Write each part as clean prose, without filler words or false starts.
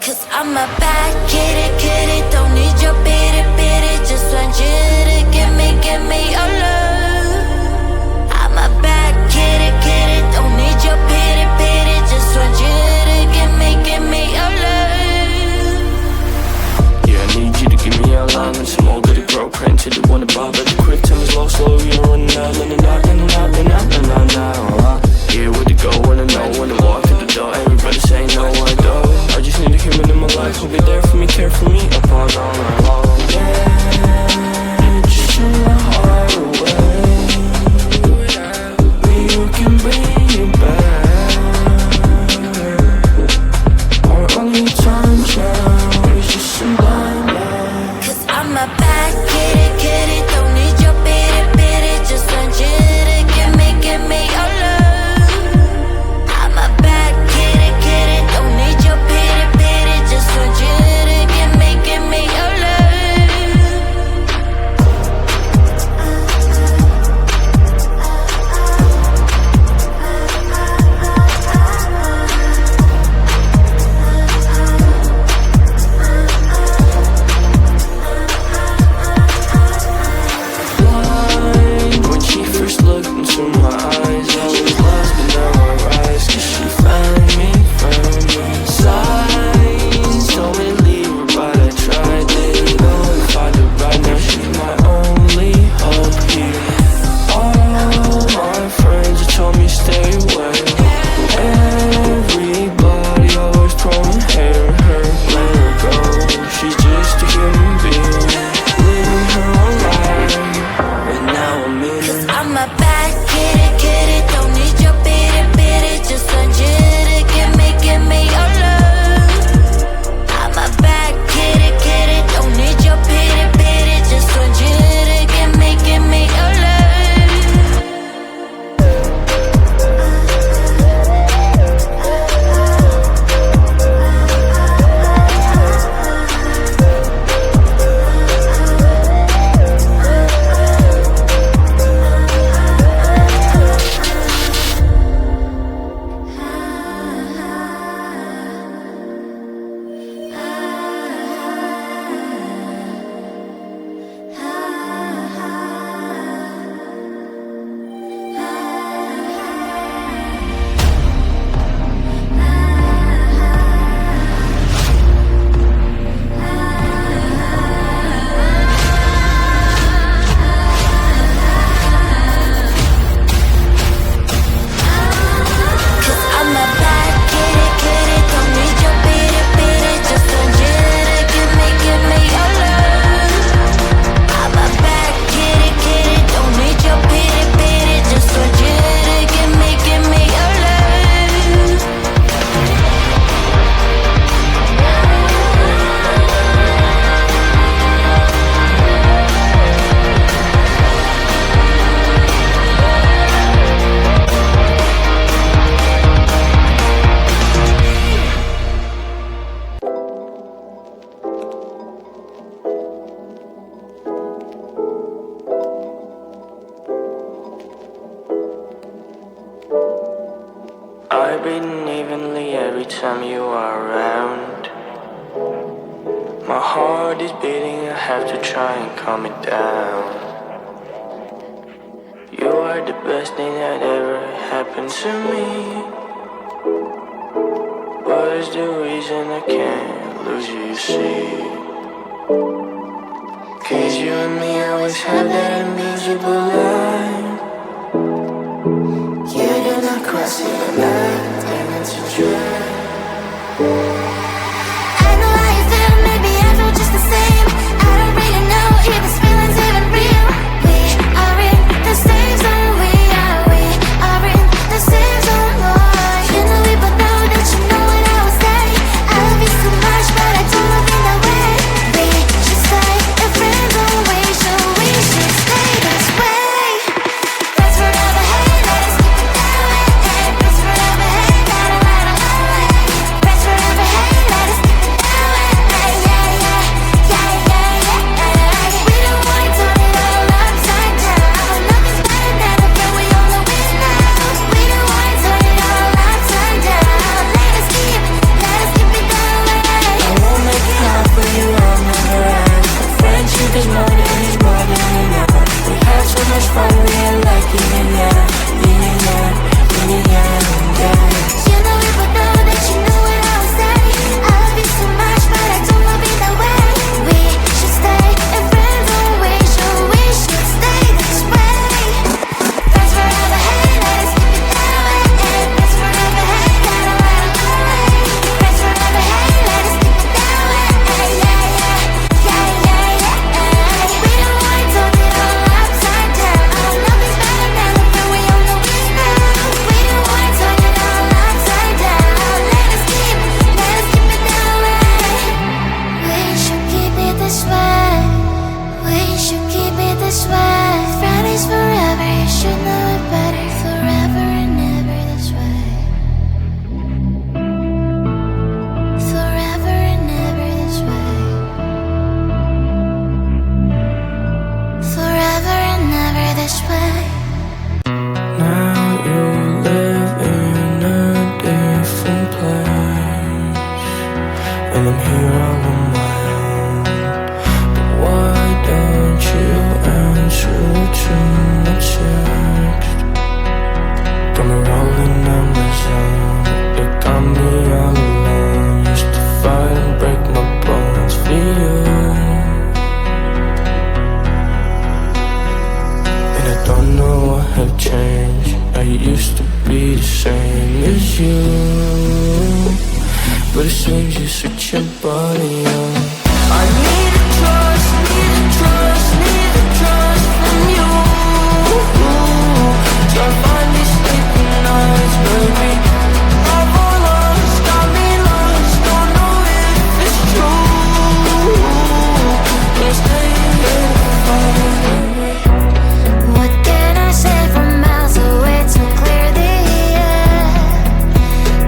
Cause I'm a bad kitty, don't need your pity, just want you to give me your love. I'm a bad kitty, don't need your pity, just want you to give me your love. Yeah, I need you to give me your line and some more goody grow print till you wanna bar, but the quick time is low, slow, you're running out, yeah, where'd you go when I know when I walk in the door? Everybody say no, I don't. I just need a human in my life who'll be there for me, care for me, apart all night long. Yeah, just in my heart away. Maybe you can bring it back. Our only time now is just some blind love. Cause I'm a bad kitty, don't need your pity, just want you to give me your love. I breathe evenly every time you are around. My heart is beating, I have to try and calm it down. You are the best thing that ever happened to me. What is the reason I can't lose you, you see? Cause you and me always have that invisible line. You're not crossing the line, damn it, you try. I know how you feel, maybe I feel just the same. I don't really know if this feeling's even real. We are in the same zone, we are in the same zone, boy. You know we both know that you know what I would say. I love you so much, but I don't love in that way. We should stay a friend, don't we should stay this way. That's forever, hey, let us keep it that way. That's forever, hey, gotta when I'm here all on my own. But why don't you answer to my text? Got me rolling on my zone. It got me all alone. Used to fight and break my bones for you, and I don't know what had changed. I used to be the same as you, but it seems you switch your body on. I need a trust, need a trust, need a trust from you. Try to find these sleeping nights, baby. Love or lost, got me lost. Don't know if it's true. But stay here for me. What can I say from miles away to clear the air?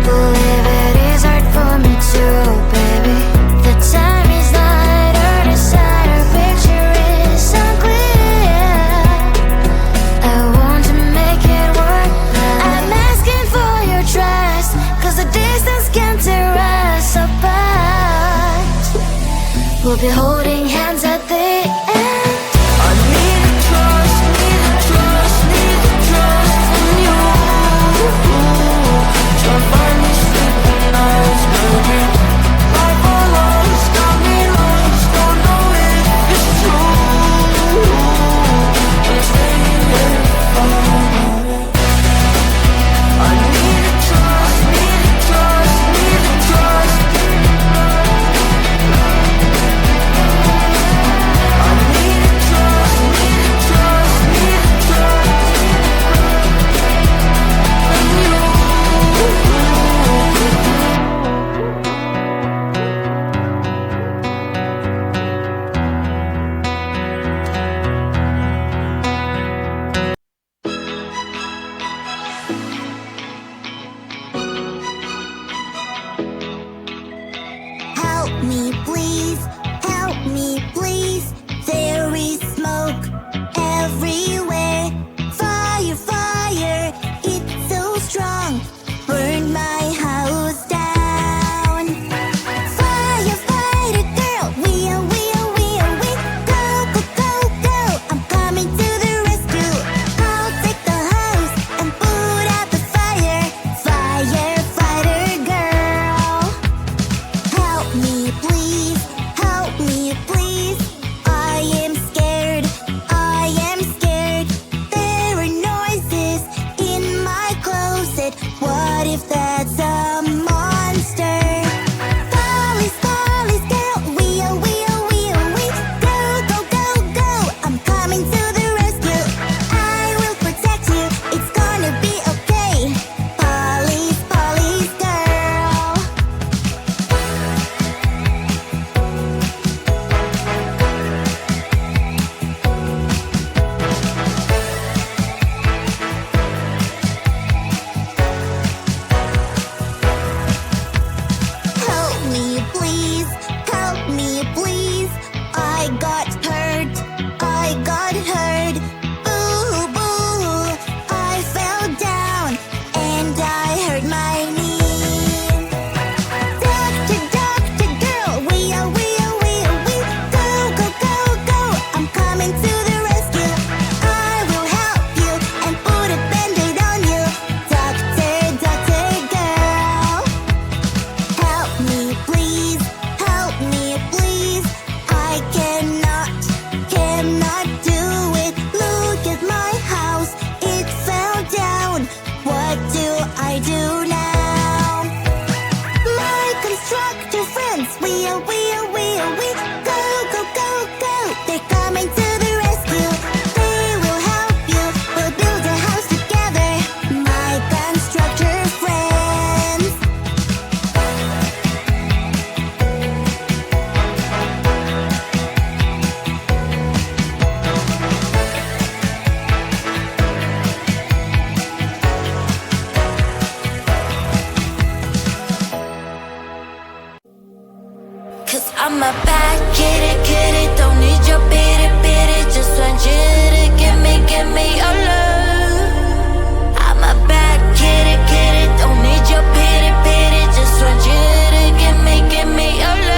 Believe it is hard for me too, baby. The time is not our side, our picture is unclear. I want to make it work. I'm asking for your trust, 'cause the distance can tear us apart. We'll be holding hands at the end. I need a trust, need a trust, need a trust from you. Try to find these sleeping nights, baby. Life or lost, got me lost. Don't know if it's true. But stay here for me. I need a trust, need a trust, need a trust. I need a trust, need a trust, need a trust from you. Help me, please. Help me, please. There is smoke everywhere. Fire, fire, it's so strong. Burn my house down. Firefighter girl, we. Go, go, go, go. I'm coming to the rescue. I'll take the hose and put out the fire. Firefighter girl. Help me, please. Help me, please. I am scared. I am scared. There are noises in my closet. What if that's a monster? Police, police girl, we. Go, go, go, go. I'm coming to the rescue. I will protect you. It's gonna be okay. Police, police girl. Help me, please. Help me, please. I got hurt. I got hurt. Boo, boo. I fell down and I hurt my knee. Doctor, doctor girl, we. Go, go, go, go. I'm coming to the rescue. I will help you and put a band-aid on you. Doctor, doctor girl. Help me, please. Help me, please. I cannot do it. Look at my house. It fell down. What do I do now? My constructor friends, we. Go, go, go, go. They're coming to the rescue. They will help you. We'll build a house together. My constructor friends. Cause I'm a bad kitty, don't need your pity, just want you to give me your love. I'm a bad kitty, don't need your pity, just want you to give me your love.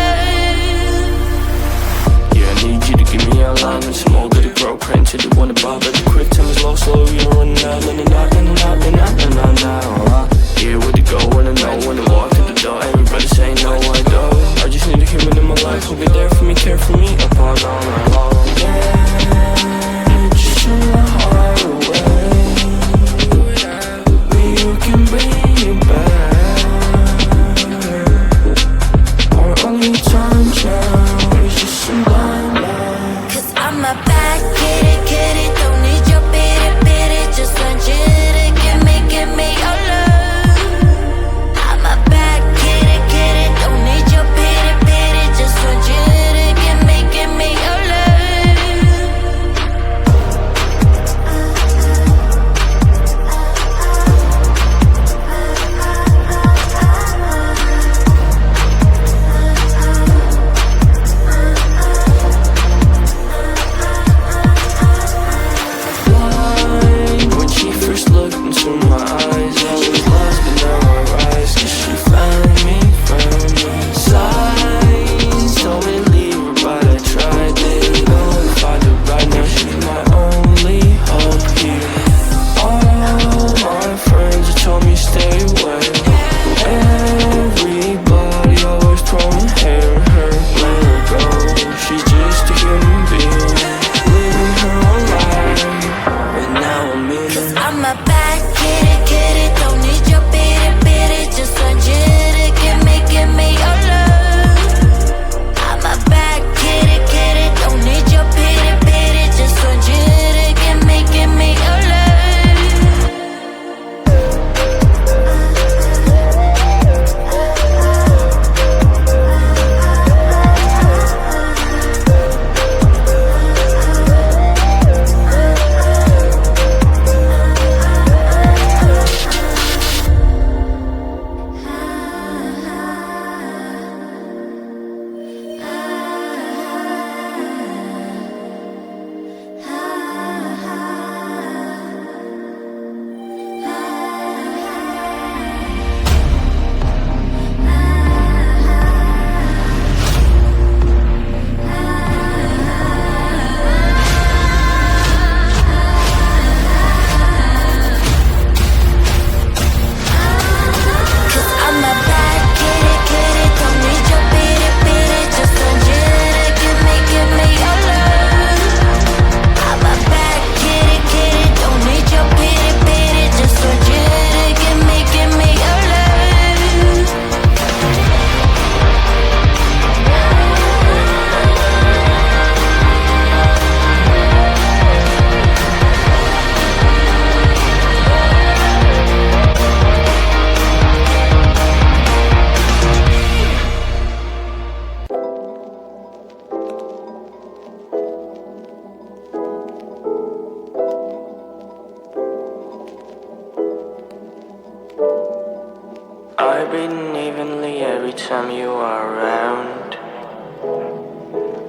you are around.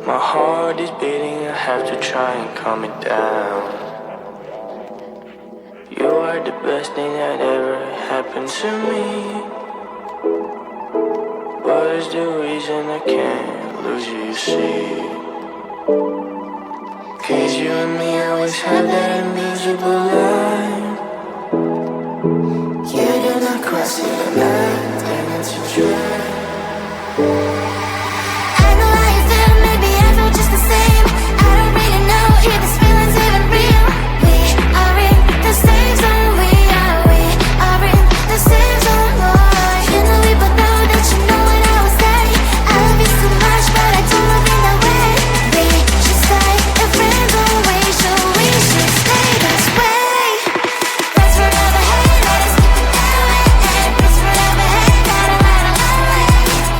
My heart is beating, I have to try and calm it down. You are the best thing that ever happened to me. What is the reason I can't lose you, you see? 'Cause you and me always have that invisible line. You do not cross in the night, and it's a drag. I know how you feel, maybe I feel just the same. I don't really know if this feeling's even real. We are in the same zone, we are in the same zone, boy. You know we both know that you know what I would say. I love you so much, but I don't love you that way. We should stay in friends always, so we should stay this way. Friends forever, hey, let us keep it that way. Friends forever, hey, got a lot of love, hey.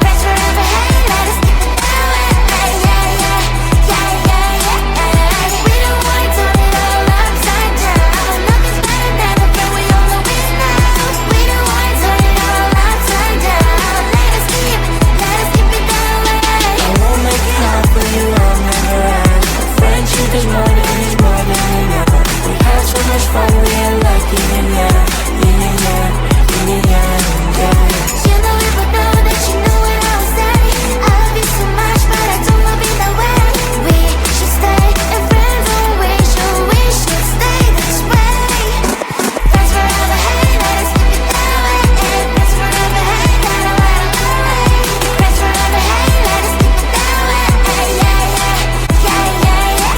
Friends forever, hey, let us keep it that way. Yeah, yeah, yeah, yeah, yeah, yeah. We don't wanna turn it all upside down. Nothing's better than a friend we all know we know. We don't wanna turn it all upside down. Let us keep it that way. I won't make it hard for you, I'll never ask. Friendship is more than enough. We had so much fun, we ain't like yin and yang, yin and yang, yin and yang, yeah. You know we both know that you know what I would say. I love you so much, but I don't love you that way. We should stay in friends always, so we should stay this way. Friends forever, hey, let us keep it that way. Friends forever, hey, got a lot of love, hey. Friends forever, hey, let us keep it that way. Yeah, yeah, yeah, yeah, yeah.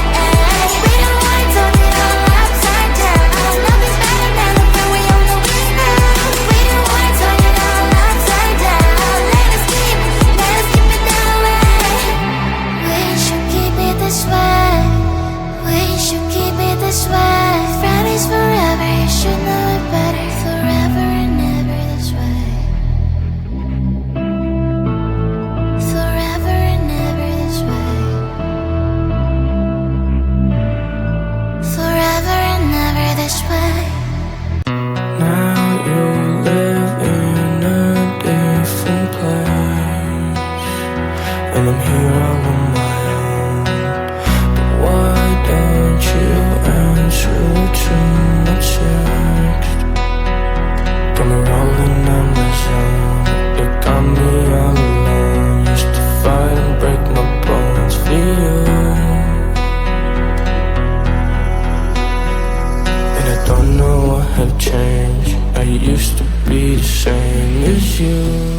We don't wanna turn it all upside down. Nothing's better than a friend we all know we know. We don't wanna turn it all upside down. Let us keep it that way. We should keep it this way. We should keep it this way. Friend is forever, you should know it better. Forever and ever this way. Forever and ever this way. Forever and ever this way. Now you live in a different place, and I'm here all on my own. But why don't you answer to my text? Got me rolling on my zone. You got me all alone. Used to fight and break my bones for you, and I don't know what have changed. I used to be the same as you.